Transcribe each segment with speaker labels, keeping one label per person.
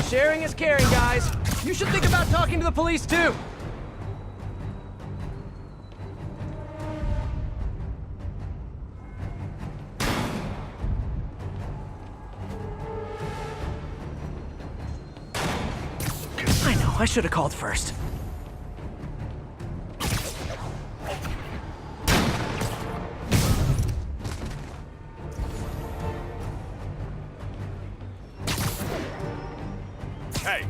Speaker 1: Sharing is caring, guys. You should think about talking to the police, too. I know, I should have called first.
Speaker 2: Hey!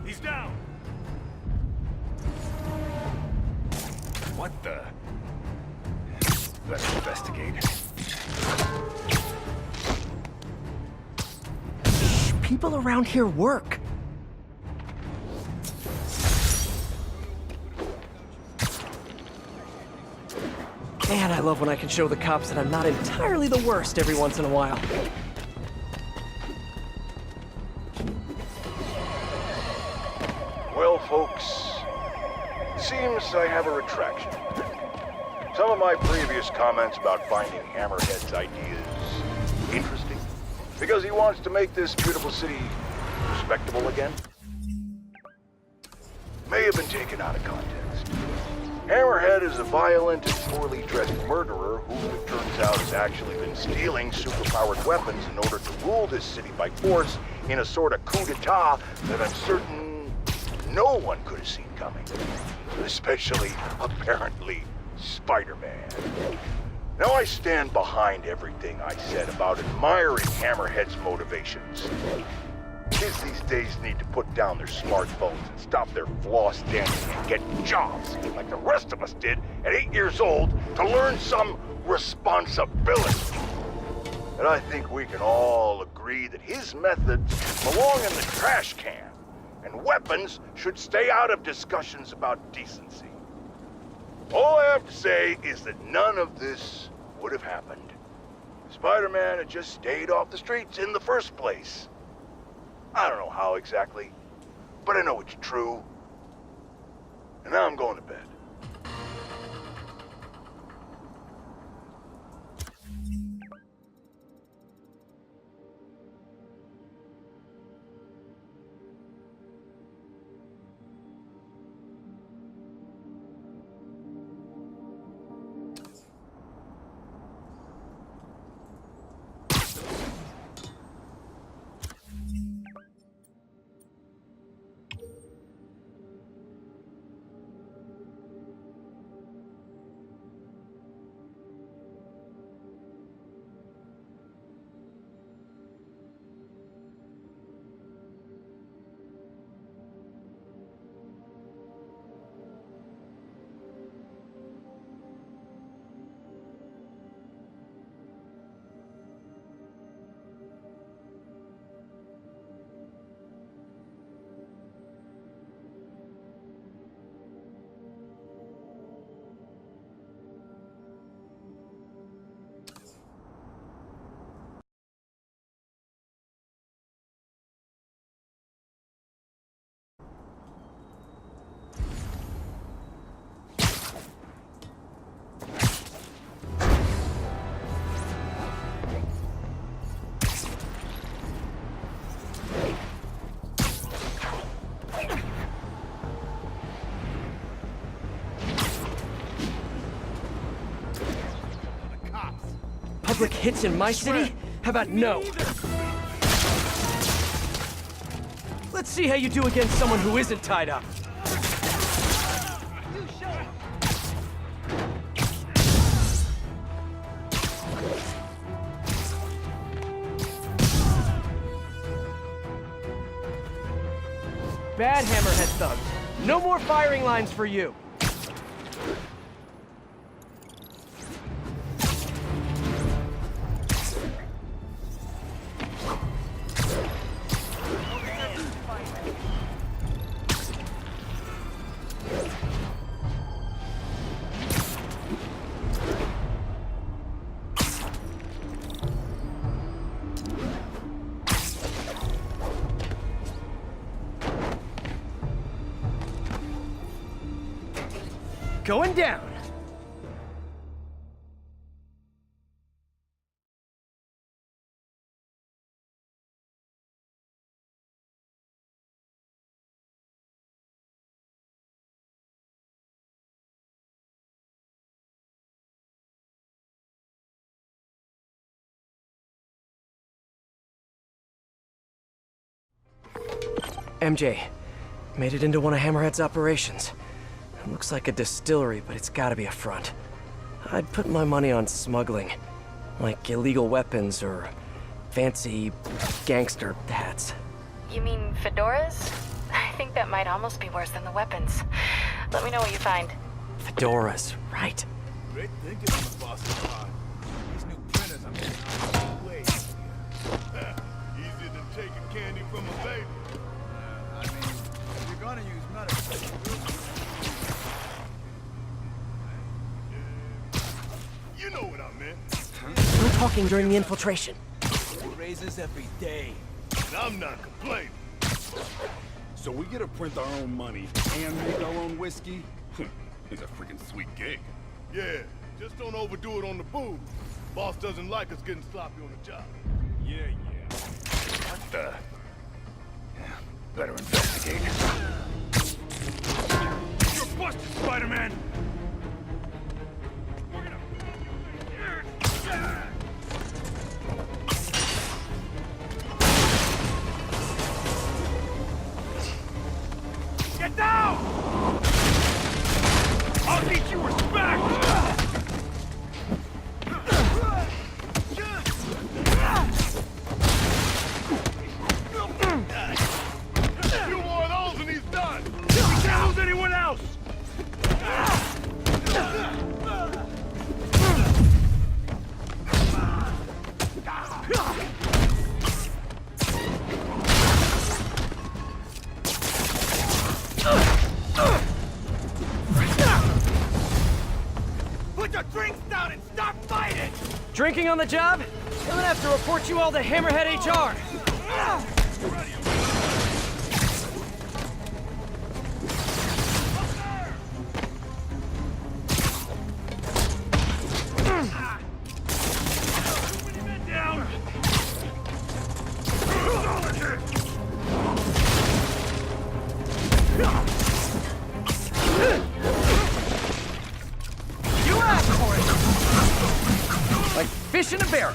Speaker 2: He's down! What the? Let's investigate.
Speaker 1: People around here work. Man, I love when I can show the cops that I'm not entirely the worst every once in a while.
Speaker 3: Well, folks, seems I have a retraction. Some of my previous comments about finding Hammerhead's ideas interesting, because he wants to make this beautiful city respectable again, may have been taken out of context. Hammerhead is a violent and poorly dressed murderer who, it turns out, has actually been stealing superpowered weapons in order to rule this city by force in a sort of coup d'etat that I'm certain no one could have seen coming. Especially, apparently, Spider-Man. Now I stand behind everything I said about admiring Hammerhead's motivations. Kids these days need to put down their smartphones and stop their floss dancing and get jobs, like the rest of us did at 8 years old, to learn some responsibility. And I think we can all agree that his methods belong in the trash can, and weapons should stay out of discussions about decency. All I have to say is that none of this would have happened. Spider-Man had just stayed off the streets in the first place. I don't know how exactly, but I know it's true. And now I'm going to bed.
Speaker 1: Public hits in my city? How about no? Let's see how you do against someone who isn't tied up. Bad Hammerhead thugs. No more firing lines for you. Going down. MJ, made it into one of Hammerhead's operations. It looks like a distillery, but it's gotta be a front. I'd put my money on smuggling, like illegal weapons or fancy gangster hats.
Speaker 4: You mean fedoras? I think that might almost be worse than the weapons. Let me know what you find.
Speaker 1: Fedoras, right.
Speaker 2: Great thinking on the boss's part. These new printers are making way easier. Easier than taking candy from a baby. I mean, if you're gonna use medicine, you know what I meant.
Speaker 1: No talking during the infiltration.
Speaker 2: Raises every day. And I'm not complaining. So we get to print our own money and make our own whiskey? It's a freaking sweet gig. Yeah, just don't overdo it on the booze. Boss doesn't like us getting sloppy on the job. Yeah. What the? Yeah, better investigate. You're busted, Spider-Man! We're gonna... Get down! I'll teach you respect! Few more of those and he's done! We can't lose anyone else! Put your drinks down and stop fighting!
Speaker 1: Drinking on the job? I'm gonna have to report you all to Hammerhead HR.
Speaker 2: Down!
Speaker 1: You asked for it! Like fish in a barrel.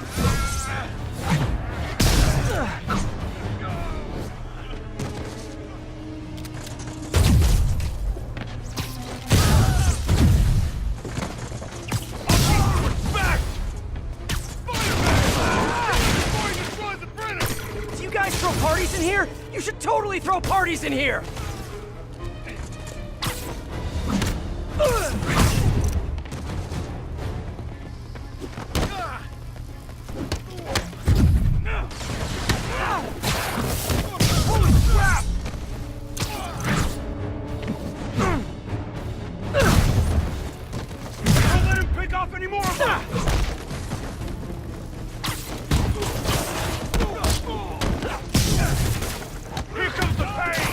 Speaker 1: Do you guys throw parties in here? You should totally throw parties in here!
Speaker 2: Holy crap! Don't let him pick off any more of them! Here comes the pain!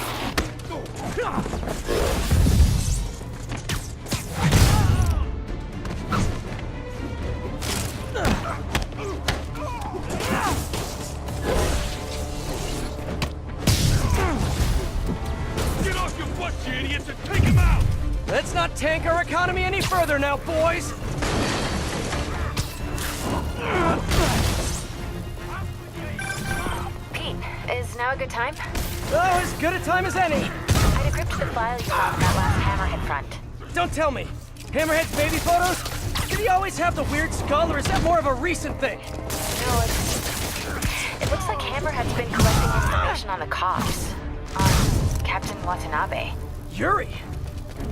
Speaker 2: Get off your butt, you idiots, and take him out!
Speaker 1: Let's not tank our economy any further now, boys!
Speaker 4: Pete, is now a good time?
Speaker 1: Oh, as good a time as any!
Speaker 4: I decrypted the file you found from that last Hammerhead front.
Speaker 1: Don't tell me! Hammerhead's baby photos? Did he always have the weird skull, or is that more of a recent thing?
Speaker 4: No, it looks like Hammerhead's been collecting information on the cops. On Captain Watanabe.
Speaker 1: Yuri?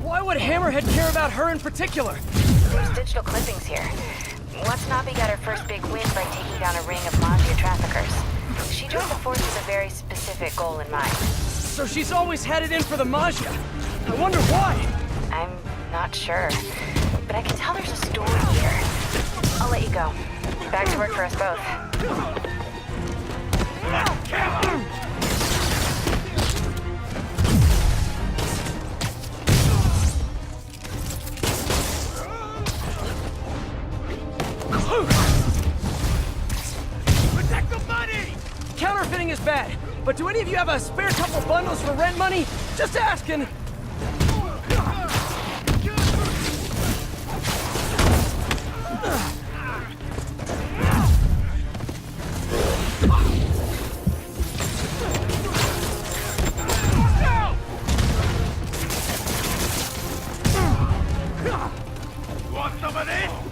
Speaker 1: Why would Hammerhead care about her in particular?
Speaker 4: There's digital clippings here. Watanabe got her first big win by taking down a ring of mafia traffickers. She joined the force with a very specific goal in mind.
Speaker 1: So she's always had it in for the Maggia. I wonder why.
Speaker 4: I'm not sure, but I can tell there's a story here. I'll let you go. Back to work for us both.
Speaker 1: is bad, but do any of you have a spare couple bundles for rent money? Just asking.
Speaker 2: Want some of this?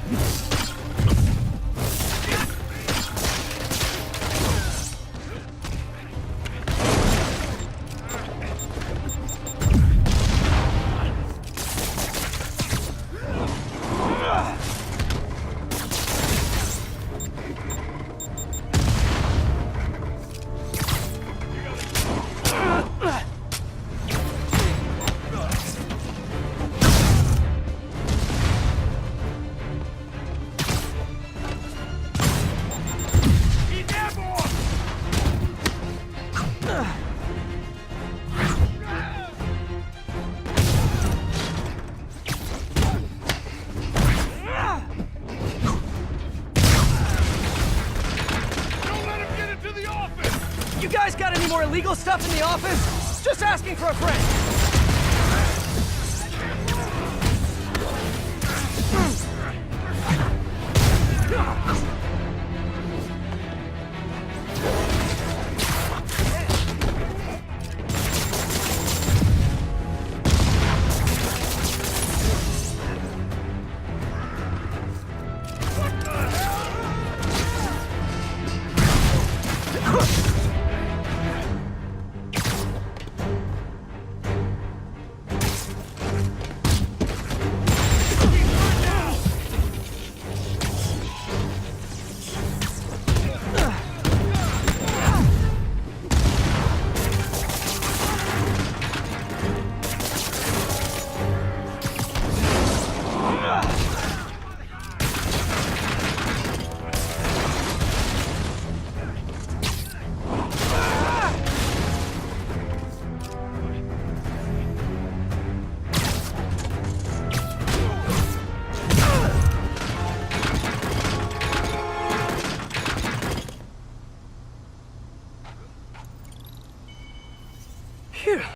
Speaker 1: You guys got any more illegal stuff in the office? Just asking for a friend.